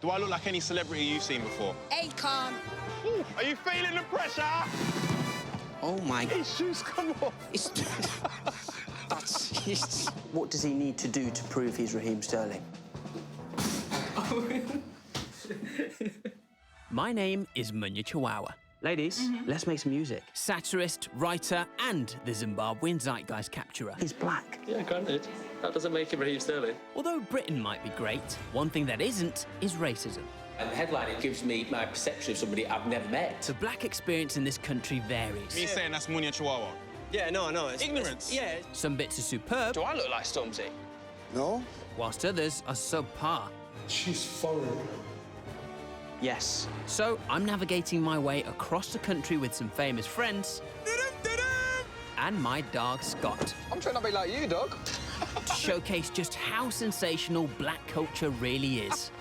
Do I look like any celebrity you've seen before? Akon. Ooh, are you feeling the pressure? Oh, my... His shoes come off. What does he need to do to prove he's Raheem Sterling? My name is Munya Chihuahua. Ladies, let's make some music. Satirist, writer, and the Zimbabwean zeitgeist capturer. He's black. Yeah, granted. That doesn't make him Raheem Sterling. Although Britain might be great, one thing that isn't is racism. And the headline, it gives me my perception of somebody I've never met. The black experience in this country varies. Me saying that's Munya Chihuahua. Yeah, no. It's ignorance. Yeah. Some bits are superb, Do I look like Stormzy? No? whilst others are subpar. She's foreign. Yes. So I'm navigating my way across the country with some famous friends and my dog Scott I'm trying to be like you, dog. to showcase just how sensational black culture really is.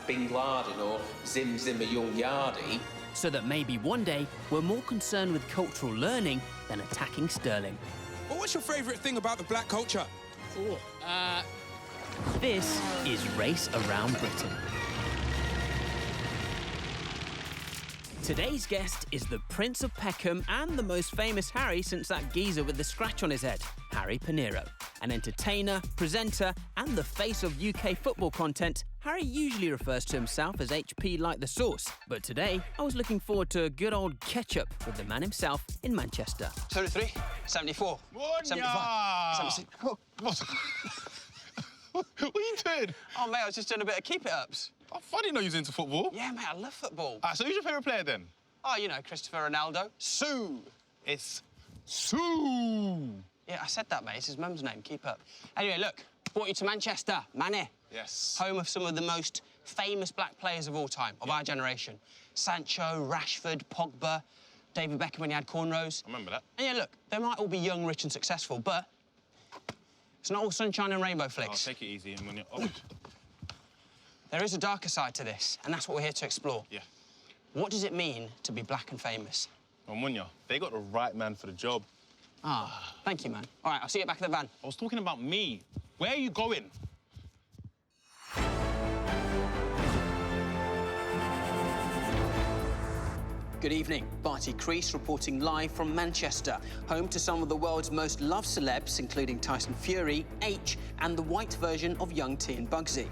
Bin Laden or Zim Zimmer Young Yardie. So that maybe one day we're more concerned with cultural learning than attacking Sterling. Well, what's your favourite thing about the black culture? This is Race Around Britain. Today's guest is the Prince of Peckham and the most famous Harry since that geezer with the scratch on his head, Harry Pinero. An entertainer, presenter, and the face of UK football content, Harry usually refers to himself as HP like the sauce. But today, I was looking forward to a good old catch-up with the man himself in Manchester. 33, 74, Munya! 75, 76. Oh, What are you doing? oh, mate, I was just doing a bit of keep-it-ups. I didn't know you was into football. Yeah, mate, I love football. So who's your favourite player then? Oh, you know, Christopher Ronaldo. Sue. It's Sue. Yeah, I said that, mate. It's his mum's name. Keep up. Anyway, look, brought you to Manchester, Manny. Yes. Home of some of the most famous black players of all time, of our generation. Sancho, Rashford, Pogba, David Beckham when he had cornrows. I remember that. And yeah, look, they might all be young, rich and successful, but it's not all sunshine and rainbow I'll flicks. take it easy. And when you're... Oh. There is a darker side to this, and that's what we're here to explore. Yeah. What does it mean to be black and famous? Well, Munya, they got the right man for the job. Ah, thank you, man. All right, I'll see you back at the van. I was talking about me. Where are you going? Good evening. Barty Crease reporting live from Manchester, home to some of the world's most loved celebs, including Tyson Fury, H, and the white version of young T and Bugsy.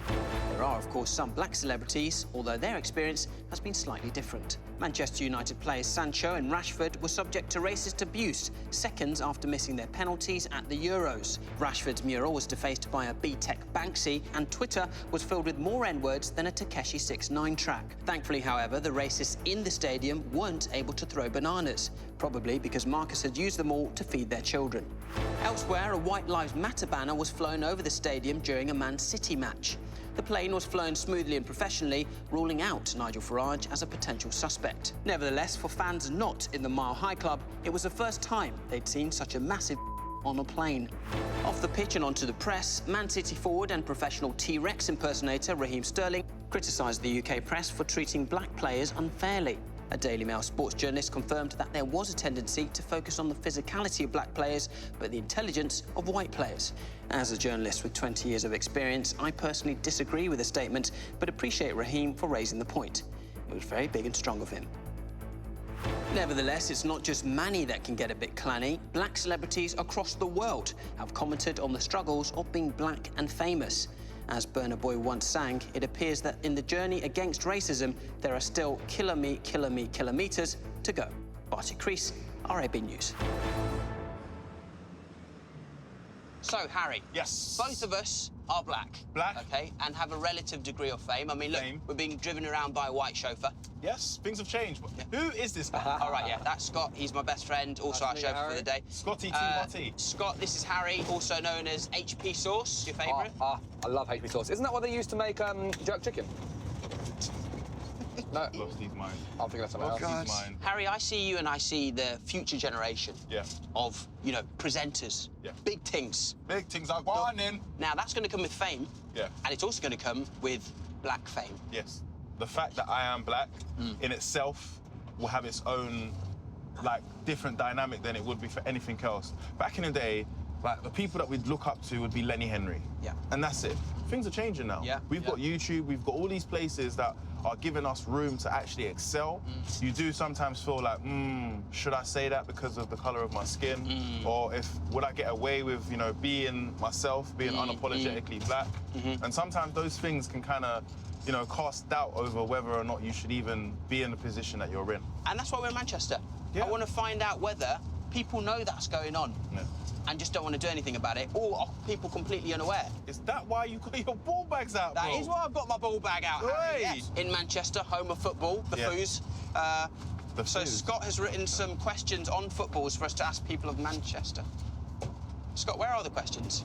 There are, of course, some black celebrities, although their experience has been slightly different. Manchester United players Sancho and Rashford were subject to racist abuse seconds after missing their penalties at the Euros. Rashford's mural was defaced by a B-Tech Banksy, and Twitter was filled with more N-words than a Takeshi 6ix9ine track. Thankfully, however, the racists in the stadium weren't able to throw bananas, probably because Marcus had used them all to feed their children. Elsewhere, a White Lives Matter banner was flown over the stadium during a Man City match. The plane was flown smoothly and professionally, ruling out Nigel Farage as a potential suspect. Nevertheless, for fans not in the Mile High Club, it was the first time they'd seen such a massive on a plane. Off the pitch and onto the press, Man City forward and professional T-Rex impersonator Raheem Sterling criticised the UK press for treating black players unfairly. A Daily Mail sports journalist confirmed that there was a tendency to focus on the physicality of black players, but the intelligence of white players. As a journalist with 20 years of experience, I personally disagree with the statement, but appreciate Raheem for raising the point. It was very big and strong of him. Nevertheless, it's not just Manny that can get a bit clanny. Black celebrities across the world have commented on the struggles of being black and famous. As Burna Boy once sang, it appears that in the journey against racism, there are still kilometers to go. Barty Crease, RAB News. So, Harry. Yes. Both of us are black. Black. OK, and have a relative degree of fame. I mean, look, Fame. we're being driven around by a white chauffeur. Yes, things have changed. But who is this guy? All right, yeah, that's Scott. He's my best friend, also our chauffeur for the day. Scotty T. Hotty. Scott, this is Harry, also known as HP Sauce, your favourite. I love HP sauce. Isn't that what they used to make jerk chicken? No. Lost his mind. I'm thinking of something else. Lost his mind. Harry, I see you and I see the future generation Yeah. of, you know, presenters. Yeah. Big things. Big things are going in. Now, that's going to come with fame. Yeah. And it's also going to come with black fame. Yes. The fact that I am black in itself will have its own, like, different dynamic than it would be for anything else. Back in the day, Like, the people that we'd look up to would be Lenny Henry. Yeah. And that's it. Things are changing now. Yeah. We've got YouTube, we've got all these places that are giving us room to actually excel. You do sometimes feel like, should I say that because of the colour of my skin? Or would I get away with, you know, being myself, being unapologetically black? And sometimes those things can kind of, you know, cast doubt over whether or not you should even be in the position that you're in. And that's why we're in Manchester. Yeah. I want to find out whether people know that's going on. Yeah. And just don't want to do anything about it, or are people completely unaware? Is that why you got your ball bags out, bro? That is why I've got my ball bag out, Harry, Hey. yes. In Manchester, home of football, the Yeah. Foos. So Scott has written some questions on footballs for us to ask people of Manchester. Scott, where are the questions?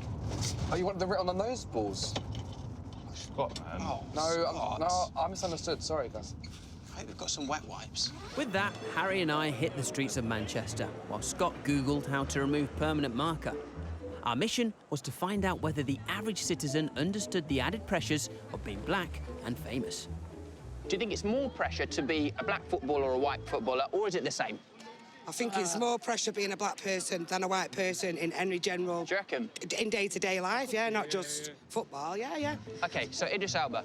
Oh, you want them written on those balls? Scott, man. Oh, No, I misunderstood. Sorry, guys. I hope we've got some wet wipes. With that, Harry and I hit the streets of Manchester, while Scott Googled how to remove permanent marker. Our mission was to find out whether the average citizen understood the added pressures of being black and famous. Do you think it's more pressure to be a black footballer or a white footballer, or is it the same? I think it's more pressure being a black person than a white person in any general... Do you reckon? In day-to-day life, yeah, not just football, yeah. OK, so Idris Elba.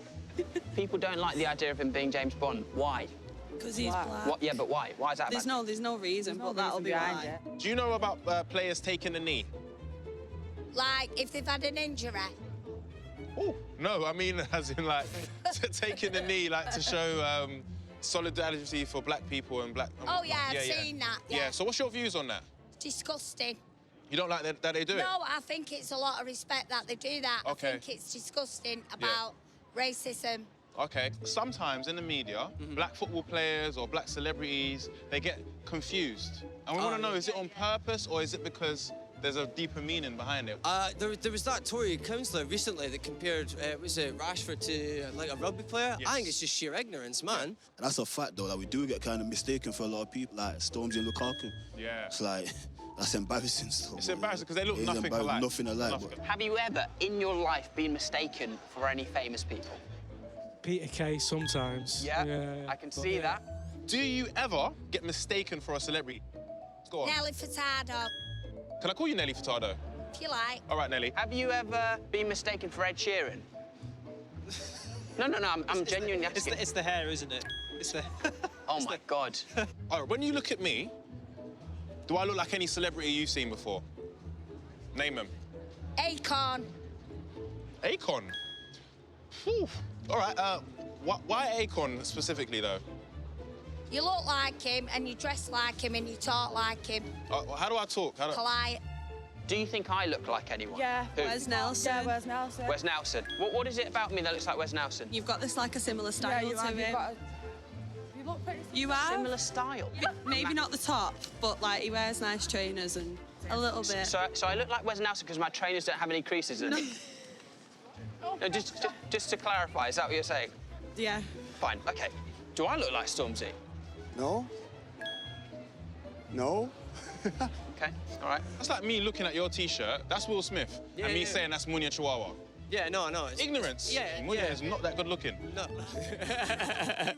People don't like the idea of him being James Bond. Why? Because he's black. What? Yeah, but why? Why is that There's no reason, but that'll be why. Do you know about players taking a knee? Like, if they've had an injury? Oh, no, I mean, as in, like, taking the knee, like, to show solidarity for black people and black... Oh, yeah, I've seen that, yeah. So what's your views on that? Disgusting. You don't like that they do it? No, I think it's a lot of respect that they do that. Okay. I think it's disgusting about racism. OK. Sometimes in the media, black football players or black celebrities, they get confused. And we want to know, is it on purpose or is it because there's a deeper meaning behind it? There was that Tory councillor recently that compared, was it Rashford to, like, a rugby player? Yes. I think it's just sheer ignorance, man. And that's a fact, though, that we do get kind of mistaken for a lot of people, like Stormzy and Lukaku. Yeah. It's like, that's embarrassing still. It's embarrassing because they look nothing alike. Nothing alike. But... Have you ever, in your life, been mistaken for any famous people? Peter Kay sometimes. Yeah, I can see that. Do you ever get mistaken for a celebrity? Go on. Nelly Furtado, Can I call you Nelly Furtado? if you like. All right, Nelly. Have you ever been mistaken for Ed Sheeran? No, I'm genuinely asking. It's the hair, isn't it? It's the... Oh, my God. All right, when you look at me, do I look like any celebrity you've seen before? Name them. Akon. Akon? Whew. All right, why Akon specifically, though? You look like him, and you dress like him, and you talk like him. How do I talk? Polite. Do you think I look like anyone? Yeah, Who? Wes Nelson. Yeah, Wes Nelson. Wes Nelson. What is it about me that looks like Wes Nelson? You've got this, like, a similar style to him. You look pretty... You are? Similar style? Maybe not the top, but, like, he wears nice trainers and a little bit. So I look like Wes Nelson because my trainers don't have any creases in them? No, just to clarify, is that what you're saying? Yeah. Fine, OK. Do I look like Stormzy? No. No. OK, all right. That's like me looking at your T-shirt. That's Will Smith. And me saying that's Munya Chihuahua. Yeah, no. It's... Ignorance. Yeah, Munya is not that good looking. No.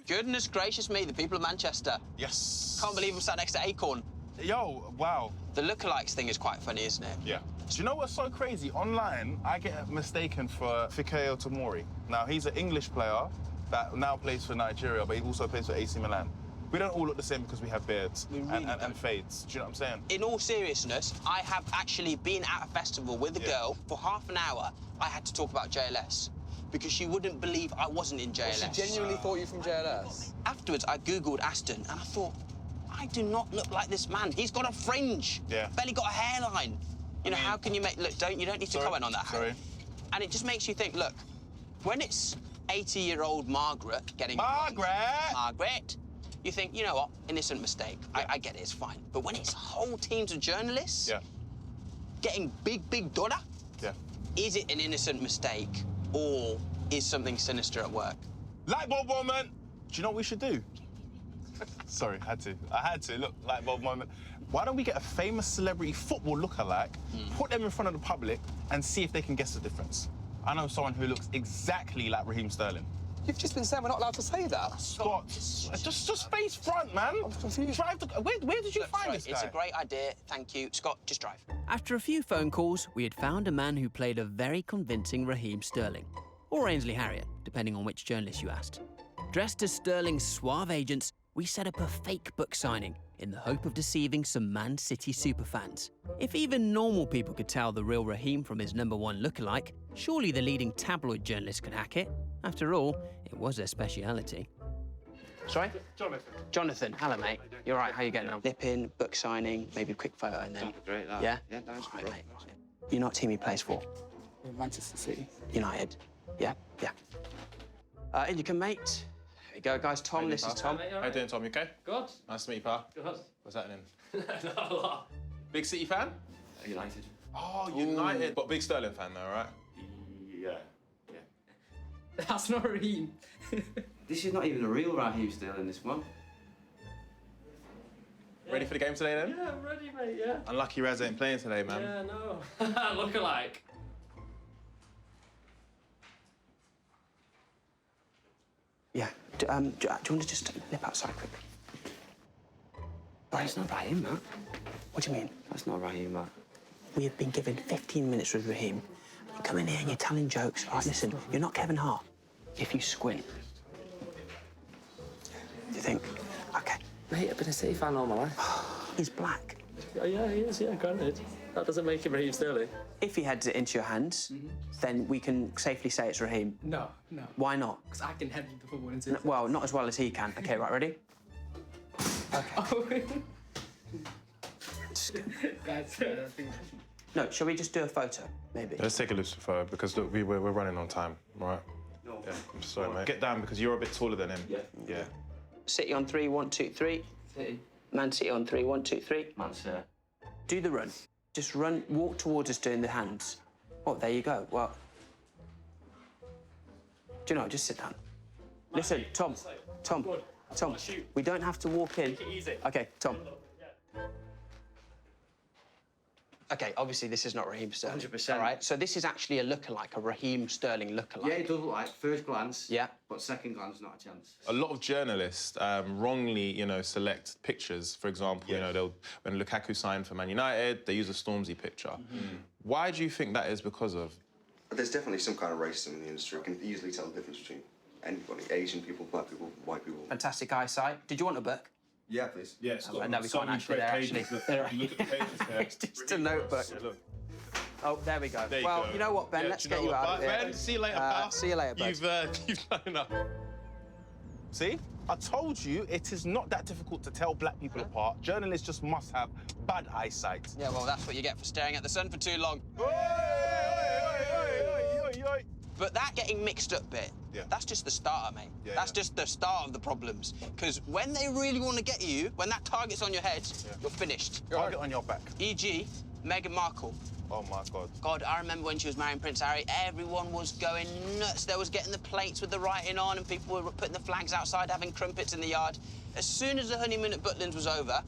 Goodness gracious me, the people of Manchester. Yes. Can't believe I'm sat next to Akon. Yo, wow. The lookalikes thing is quite funny, isn't it? Yeah. Do you know what's so crazy? Online, I get mistaken for Fikayo Tomori. Now, he's an English player that now plays for Nigeria, but he also plays for AC Milan. We don't all look the same because we have beards and fades. Do you know what I'm saying? In all seriousness, I have actually been at a festival with a girl for half an hour. I had to talk about JLS because she wouldn't believe I wasn't in JLS. She genuinely thought you from JLS? Afterwards, I Googled Aston and I thought, I do not look like this man. He's got a fringe. Yeah. Barely got a hairline. You know, how can you make... Look, you don't need to comment on that, Harry. Sorry. And it just makes you think, look, when it's 80-year-old Margaret getting... Margaret! You think, you know what, innocent mistake. Yeah. I get it, it's fine. But when it's whole teams of journalists getting big dollar, is it an innocent mistake or is something sinister at work? Light bulb moment! Do you know what we should do? Sorry, I had to. Look, light bulb moment. Why don't we get a famous celebrity football lookalike, put them in front of the public, and see if they can guess the difference? I know someone who looks exactly like Raheem Sterling. You've just been saying we're not allowed to say that. Scott, just face front, man. I'm confused. Drive the... Where did you find this guy? It's a great idea. Thank you. Scott, just drive. After a few phone calls, we had found a man who played a very convincing Raheem Sterling, or Ainsley Harriott, depending on which journalist you asked. Dressed as Sterling's suave agents, we set up a fake book signing in the hope of deceiving some Man City superfans. If even normal people could tell the real Raheem from his #1 lookalike, surely the leading tabloid journalist could hack it. After all, it was their speciality. Sorry? Jonathan, hello, mate. You're right, how you getting on? Nip in, book signing, maybe a quick photo, and then... Great, that. Yeah? Yeah, nice, All right, mate. You know what team he plays for? Manchester City. United. Yeah? Yeah. In you come, mate. There we go, guys. Tom, this is Tom. How you doing, Tom? You okay? Good. Nice to meet you, pal. Good. What's happening? Not a lot. Big City fan? United. Oh, United. But big Sterling fan, though, right? Yeah. That's not Raheem. This is not even a real Raheem Sterling, this one. Ready for the game today, then? Yeah, I'm ready, mate, yeah. Unlucky Raz ain't playing today, man. Yeah, no. Lookalike. Yeah. Do you want to just nip outside quickly? Right, it's not Raheem, Matt. What do you mean? That's not Raheem, Matt. We have been given 15 minutes with Raheem. You come in here and you're telling jokes. All right, listen, you're not Kevin Hart. If you squint. You think? OK. Mate, I've been a City fan all my life. He's black. Oh, yeah, he is, yeah, granted. That doesn't make him Raheem Sterling. If he heads it into your hands, then we can safely say it's Raheem. No. Why not? Because I can head the football into it. Well, not as well as he can. OK, right, ready? OK. No, shall we just do a photo, maybe? Let's take a loose photo, because look, we're running on time, right? No. Yeah, I'm sorry, mate. Get down, because you're a bit taller than him. Yeah. City on 3, 1, 2, 3. City. Man City on 3, 1, 2, 3. Man City. Do the run. Just run, walk towards us doing the hands. Oh, there you go. Well, do you know, just sit down. Listen, Tom, we don't have to walk in. Take it easy. OK, Tom. OK, obviously this is not Raheem Sterling. 100%. All right, so this is actually a lookalike, a Raheem Sterling lookalike. Yeah, it does look like first glance. Yeah. But second glance, not a chance. A lot of journalists wrongly, select pictures. For example, when Lukaku signed for Man United, they use a Stormzy picture. Why do you think that is because of? There's definitely some kind of racism in the industry. I can easily tell the difference between anybody, Asian people, black people, white people. Fantastic eyesight. Did you want a book? Yeah, please. Yes. No, we can't actually there, actually. Look at the pages there. It's just a notebook. Yeah, look. Oh, there we go. There you well, go. You know what, Ben? Yeah, Let's do you get know you what, out of here. Ben, see you later, pal. See you later, bud. You've done enough. See? I told you, it is not that difficult to tell black people apart. Journalists just must have bad eyesight. Yeah, well, that's what you get for staring at the sun for too long. But that getting mixed up bit, that's just the starter, mate. That's just the start of the problems. Because when they really want to get you, when that target's on your head, you're finished. Target on your back. E.g., Meghan Markle. Oh, my God. God, I remember when she was marrying Prince Harry, everyone was going nuts. They was getting the plates with the writing on and people were putting the flags outside, having crumpets in the yard. As soon as the honeymoon at Butlins was over,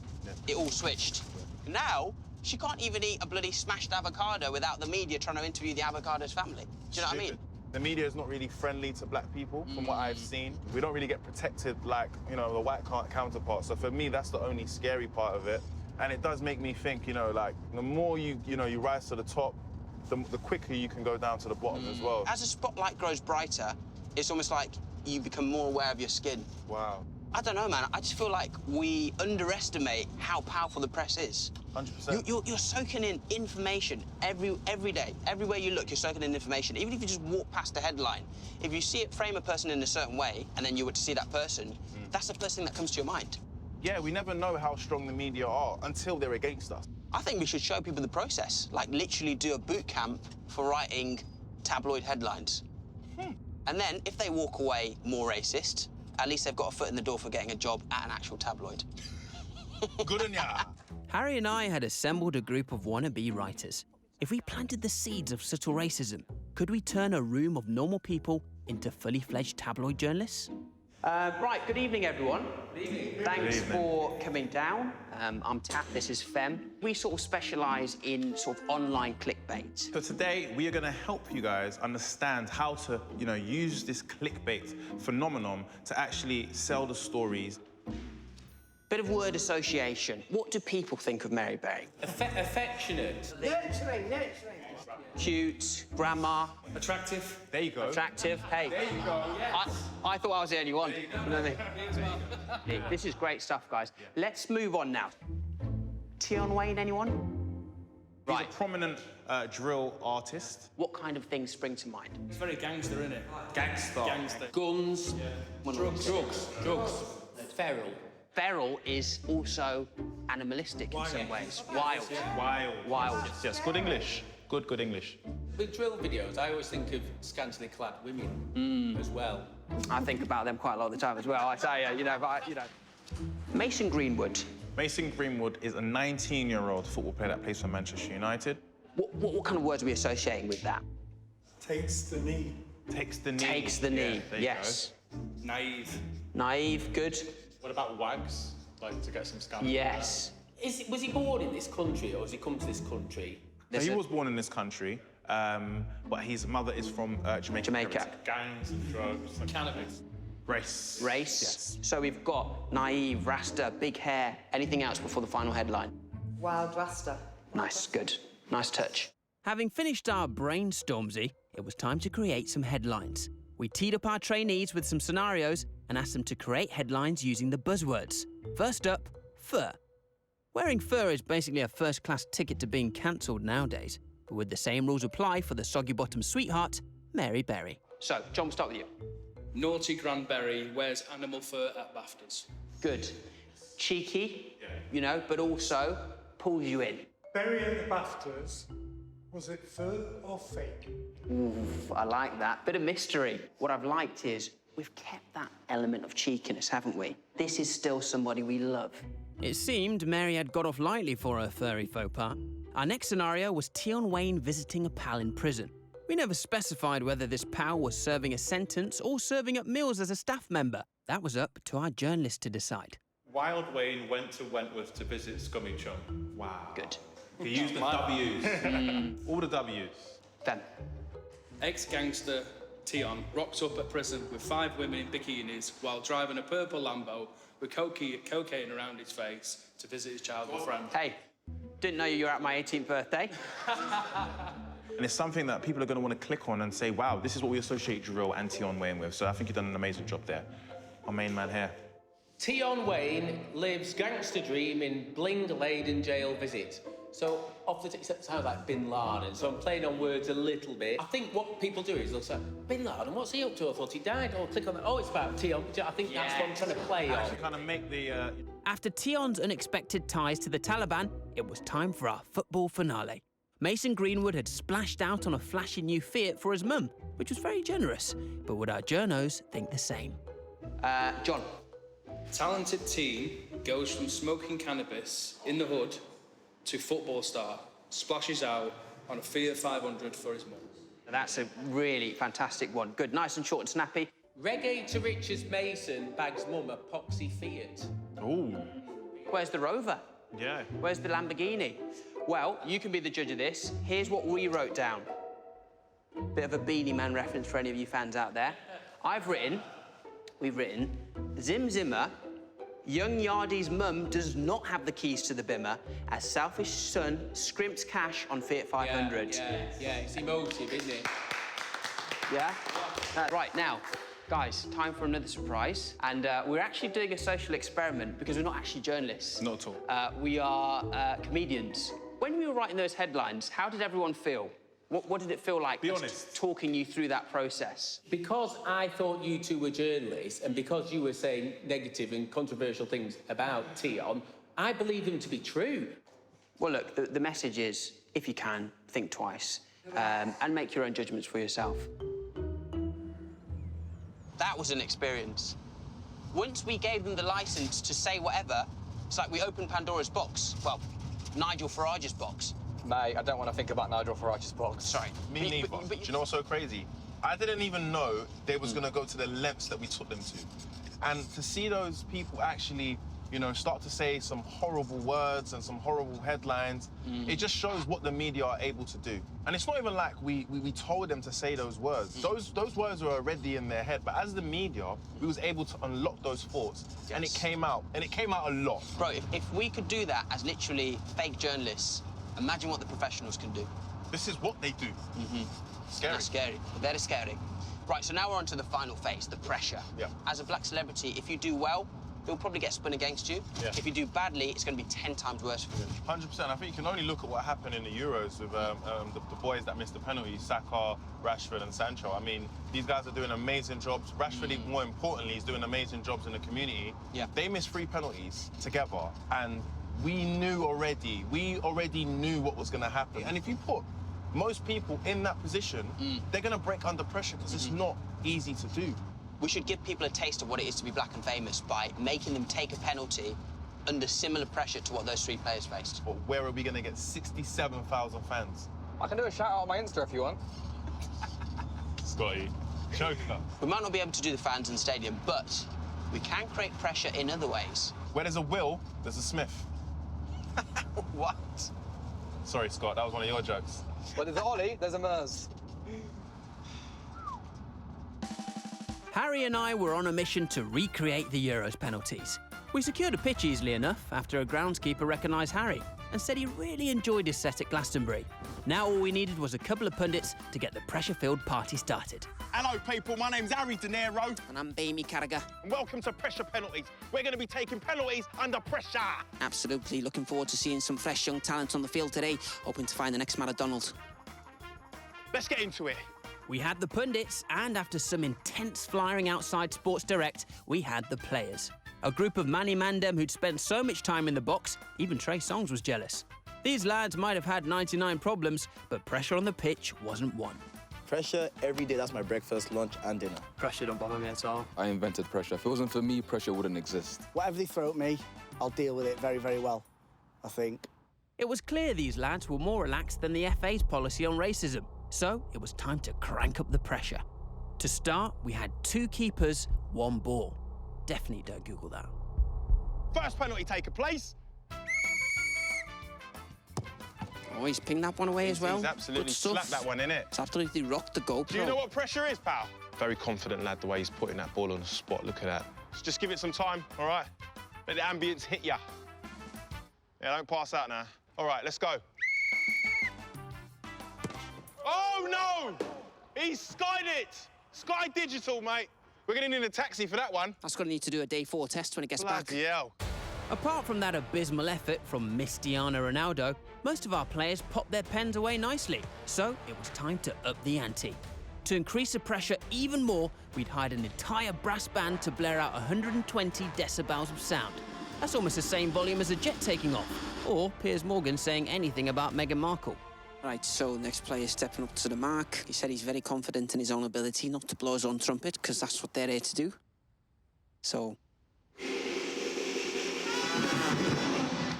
it all switched. Now, she can't even eat a bloody smashed avocado without the media trying to interview the avocado's family. Do you know what I mean? The media is not really friendly to black people, from what I've seen. We don't really get protected like, the white counterparts. So for me, that's the only scary part of it. And it does make me think, like, the more you rise to the top, the quicker you can go down to the bottom as well. As the spotlight grows brighter, it's almost like you become more aware of your skin. Wow. I don't know, man. I just feel like we underestimate how powerful the press is. 100%. You're soaking in information every day. Everywhere you look, you're soaking in information. Even if you just walk past a headline, if you see it frame a person in a certain way, and then you were to see that person, that's the first thing that comes to your mind. Yeah, we never know how strong the media are until they're against us. I think we should show people the process. Like, literally do a boot camp for writing tabloid headlines. And then, if they walk away more racist, at least they've got a foot in the door for getting a job at an actual tabloid. Good on ya. Harry and I had assembled a group of wannabe writers. If we planted the seeds of subtle racism, could we turn a room of normal people into fully fledged tabloid journalists? Right, good evening, everyone. Good evening. Thanks for coming down. I'm Tat, this is Fem. We sort of specialise in sort of online clickbait. So today, we are going to help you guys understand how to, use this clickbait phenomenon to actually sell the stories. Bit of word association. What do people think of Mary Berry? Affectionate. Nurturing. Cute, grandma. Attractive. There you go. Attractive. Hey. There you go. Yes. I thought I was the only one. You know what I mean? This is great stuff, guys. Let's move on now. Tion Wayne, anyone? He's a prominent drill artist. What kind of things spring to mind? It's very gangster, isn't it? Gangster. Guns. Drugs. Feral. Feral is also animalistic in some ways. Wild. Wild. Yes, good English. Good English. With drill videos, I always think of scantily clad women as well. I think about them quite a lot of the time as well. I tell you, Mason Greenwood. Mason Greenwood is a 19-year-old football player that plays for Manchester United. What kind of words are we associating with that? Takes the knee. Takes the knee. Takes the knee, yes. Naive. Naive, good. What about wags? Like to get some scandal? Yes. Was he born in this country or has he come to this country? So he was born in this country, but his mother is from Jamaica. Gangs and drugs. And cannabis. Race. Yes. So we've got naive, rasta, big hair. Anything else before the final headline? Wild Rasta. Nice, good. Nice touch. Having finished our brainstormsy, it was time to create some headlines. We teed up our trainees with some scenarios and asked them to create headlines using the buzzwords. First up, fur. Wearing fur is basically a first-class ticket to being cancelled nowadays, but would the same rules apply for the soggy-bottom sweetheart, Mary Berry? So, John, we'll start with you. Naughty Granberry wears animal fur at BAFTAs. Good. Cheeky, but also pulls you in. Berry at the BAFTAs, was it fur or fake? Oof, I like that. Bit of mystery. What I've liked is we've kept that element of cheekiness, haven't we? This is still somebody we love. It seemed Mary had got off lightly for her furry faux pas. Our next scenario was Tion Wayne visiting a pal in prison. We never specified whether this pal was serving a sentence or serving up meals as a staff member. That was up to our journalist to decide. Wild Wayne went to Wentworth to visit Scummy Chum. Wow. Good. He used the W's. All the W's. Then. Ex-gangster Tion rocks up at prison with 5 women in bikinis while driving a purple Lambo with cocaine around his face to visit his childhood friend. Hey, didn't know you were at my 18th birthday. And it's something that people are going to want to click on and say, wow, this is what we associate drill and Tion Wayne with. So I think you've done an amazing job there. Our main man here. Tion Wayne lives gangster dream in bling-laden jail visit. So, it sounds like Bin Laden, so I'm playing on words a little bit. I think what people do is they'll say, Bin Laden, what's he up to? I thought he died. Oh, click on that. Oh, it's about Tion. I think that's what I'm trying to play on. To kind of make the... After Tion's unexpected ties to the Taliban, it was time for our football finale. Mason Greenwood had splashed out on a flashy new Fiat for his mum, which was very generous. But would our journos think the same? John. Talented teen goes from smoking cannabis in the hood to football star, splashes out on a Fiat 500 for his mum. That's a really fantastic one. Good, nice and short and snappy. Reggae to riches Mason bags mum a poxy Fiat. Ooh. Where's the Rover? Yeah. Where's the Lamborghini? Well, you can be the judge of this. Here's what we wrote down. Bit of a Beanie Man reference for any of you fans out there. We've written, Zim Zimmer, young Yardy's mum does not have the keys to the Bimmer, as selfish son scrimps cash on Fiat 500. Yeah, it's emotive, isn't it? Yeah? Right, now, guys, time for another surprise. And we're actually doing a social experiment because we're not actually journalists. Not at all. We are comedians. When we were writing those headlines, how did everyone feel? What did it feel like? Be honest. Talking you through that process. Because I thought you two were journalists and because you were saying negative and controversial things about Tion, I believe them to be true. Well, look, the message is, if you can, think twice and make your own judgments for yourself. That was an experience. Once we gave them the licence to say whatever, it's like we opened Pandora's box. Well, Nigel Farage's box. Mate, I don't want to think about Nigel Farage's box. Sorry. Me neither. Do you know what's so crazy? I didn't even know they was going to go to the lengths that we took them to. And to see those people actually, you know, start to say some horrible words and some horrible headlines, it just shows what the media are able to do. And it's not even like we told them to say those words. Those words were already in their head, but as the media, we was able to unlock those thoughts, and it came out a lot. Bro, if we could do that as literally fake journalists, imagine what the professionals can do. This is what they do. Scary. That's scary, very scary. Right, so now we're on to the final phase, the pressure. Yeah. As a black celebrity, if you do well, it'll probably get spun against you. Yeah. If you do badly, it's going to be 10 times worse for you. 100%. I think you can only look at what happened in the Euros with the boys that missed the penalties, Saka, Rashford and Sancho. I mean, these guys are doing amazing jobs. Rashford, even more importantly, is doing amazing jobs in the community. Yeah. They missed 3 penalties together, and we already knew what was going to happen. And if you put most people in that position, they're going to break under pressure because it's not easy to do. We should give people a taste of what it is to be black and famous by making them take a penalty under similar pressure to what those 3 players faced. But where are we going to get 67,000 fans? I can do a shout out on my Insta if you want. Scotty, joker. We might not be able to do the fans in the stadium, but we can create pressure in other ways. Where there's a Will, there's a Smith. What? Sorry, Scott, that was one of your jokes. Where there's an Ollie, there's a Mers. Harry and I were on a mission to recreate the Euros penalties. We secured a pitch easily enough after a groundskeeper recognised Harry and said he really enjoyed his set at Glastonbury. Now all we needed was a couple of pundits to get the pressure-filled party started. Hello, people. My name's Harry Pinero. And I'm Amy Carragher. And welcome to Pressure Penalties. We're going to be taking penalties under pressure. Absolutely. Looking forward to seeing some fresh young talent on the field today, hoping to find the next McDonald's. Let's get into it. We had the pundits, and after some intense flying outside Sports Direct, we had the players. A group of Manny Mandem who'd spent so much time in the box, even Trey Songz was jealous. These lads might have had 99 problems, but pressure on the pitch wasn't one. Pressure every day, that's my breakfast, lunch and dinner. Pressure don't bother me at all. I invented pressure. If it wasn't for me, pressure wouldn't exist. Whatever they throw at me, I'll deal with it very, very well, I think. It was clear these lads were more relaxed than the FA's policy on racism, so it was time to crank up the pressure. To start, we had 2 keepers, 1 ball. Definitely don't Google that. First penalty taker, please. Oh, he's pinged that one away as well. He's absolutely slapped that one, innit? It's absolutely rocked the goal. Do you know what pressure is, pal? Very confident lad, the way he's putting that ball on the spot. Look at that. Just give it some time, all right? Let the ambience hit ya. Yeah, don't pass out now. All right, let's go. Oh, no! He skied it! Sky Digital, mate. We're going to need a taxi for that one. That's going to need to do a day 4 test when it gets back. Bloody hell. Apart from that abysmal effort from Cristiano Ronaldo, most of our players popped their pens away nicely, so it was time to up the ante. To increase the pressure even more, we'd hired an entire brass band to blare out 120 decibels of sound. That's almost the same volume as a jet taking off, or Piers Morgan saying anything about Meghan Markle. Right, so next player stepping up to the mark. He said he's very confident in his own ability not to blow his own trumpet, because that's what they're here to do. So...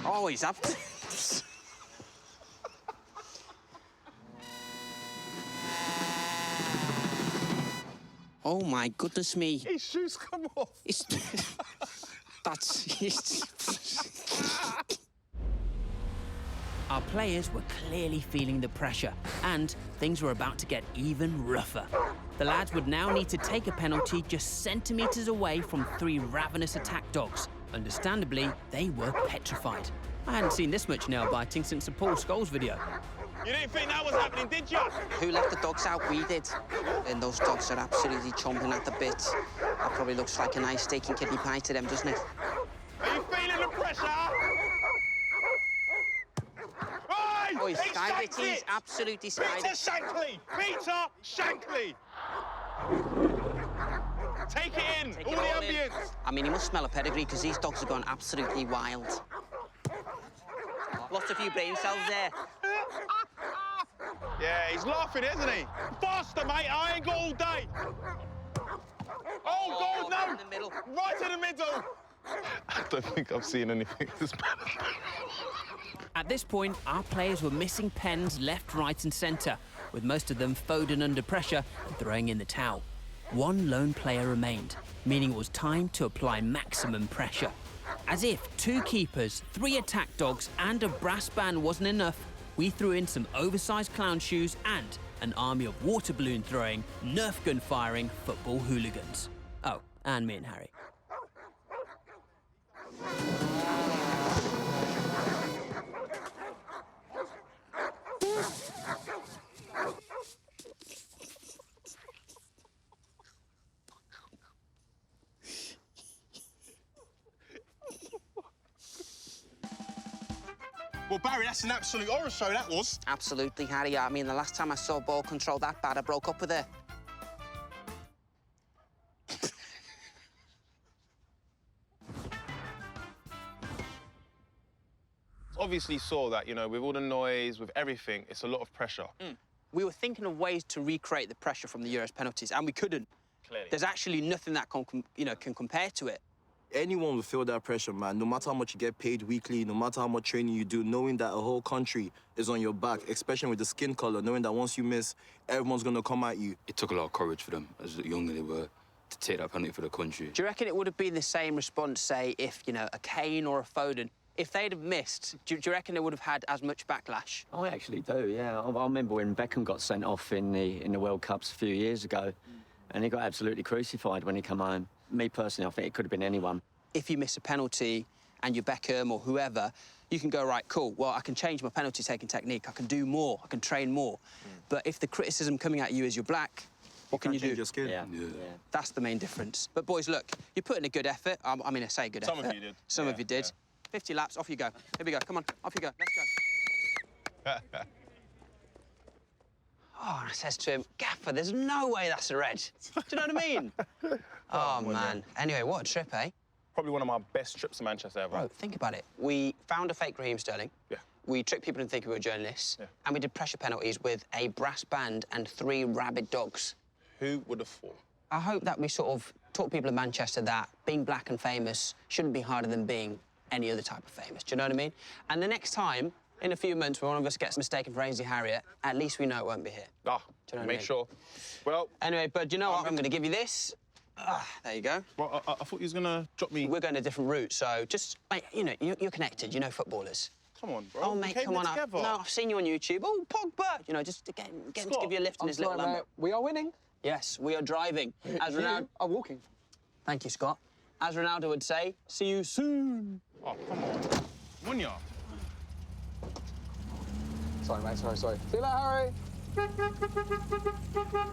Oh, he's up. Oh, my goodness me. His shoes come off. Our players were clearly feeling the pressure, and things were about to get even rougher. The lads would now need to take a penalty just centimetres away from 3 ravenous attack dogs. Understandably, they were petrified. I hadn't seen this much nail-biting since the Paul Scholes video. You didn't think that was happening, did you? Who let the dogs out? We did. And those dogs are absolutely chomping at the bit. That probably looks like a nice steak and kidney pie to them, doesn't it? Are you feeling the pressure? Hey, Oh, he's skied it. He's absolutely skied Peter it. Shankly! Peter Shankly! Take it in! Take all it the all in. ambience! I mean, he must smell a pedigree because these dogs have gone absolutely wild. Lost a few brain cells there. Yeah, he's laughing, isn't he? Faster, mate! I ain't got all day! Oh, God, no! In the middle. Right in the middle! I don't think I've seen anything as bad. At this point, our players were missing pens left, right and centre, with most of them Foden under pressure and throwing in the towel. one lone player remained, meaning it was time to apply maximum pressure. As if 2 keepers, 3 attack dogs and a brass band wasn't enough, we threw in some oversized clown shoes and an army of water balloon throwing, Nerf gun firing football hooligans. Oh, and me and Harry. Well, Barry, that's an absolute horror show, that was. Absolutely, Harry. I mean, the last time I saw ball control that bad, I broke up with her. Obviously saw that, you know, with all the noise, with everything, it's a lot of pressure. We were thinking of ways to recreate the pressure from the Euros penalties, and we couldn't. Clearly. There's actually nothing that can compare to it. Anyone will feel that pressure, man. No matter how much you get paid weekly, no matter how much training you do, knowing that a whole country is on your back, especially with the skin color, knowing that once you miss, everyone's gonna come at you. It took a lot of courage for them, as young as they were, to take that penalty for the country. Do you reckon it would have been the same response, say, if, you know, a Kane or a Foden, if they'd have missed, do you reckon they would have had as much backlash? I actually do, yeah. I remember when Beckham got sent off in the World Cups a few years ago, and he got absolutely crucified when he came home. Me personally, I think it could have been anyone. If you miss a penalty and you're Beckham or whoever, you can go, right, cool, well, I can change my penalty-taking technique, I can do more, I can train more. But if the criticism coming at you is you're black, what can you do? Your skin. Yeah. That's the main difference. But, boys, look, you put in a good effort. I mean, I say good effort. Some of you did. Some of you did. 50 laps, off you go. Here we go, come on, off you go, let's go. Oh, and I says to him, Gaffer, there's no way that's a red. Do you know what I mean? Oh, man. Anyway, what a trip, eh? Probably one of my best trips to Manchester ever. Bro, think about it. We found a fake Raheem Sterling. Yeah. We tricked people into thinking we were journalists. Yeah. And we did pressure penalties with a brass band and 3 rabid dogs. Who would have thought? I hope that we sort of taught people in Manchester that being black and famous shouldn't be harder than being any other type of famous. Do you know what I mean? And the next time, in a few months, when one of us gets mistaken for Ainsley Harriott, at least we know it won't be here. Ah, do you know make what I mean? sure. Well... Anyway, bud, you know what? I'm going to give you this. There you go. Well, I thought you was going to drop me... We're going a different route, so just, mate, you know, you're connected, you know footballers. Come on, bro. Oh, mate, come on. No, I've seen you on YouTube. Oh, Pogba! You know, just get him to give you a lift in his little Lambo. We are winning. Yes, we are driving. As Ronaldo... are walking. Thank you, Scott. As Ronaldo would say, see you soon. Oh, come on. Munya. Sorry, mate, sorry. See you later, Harry.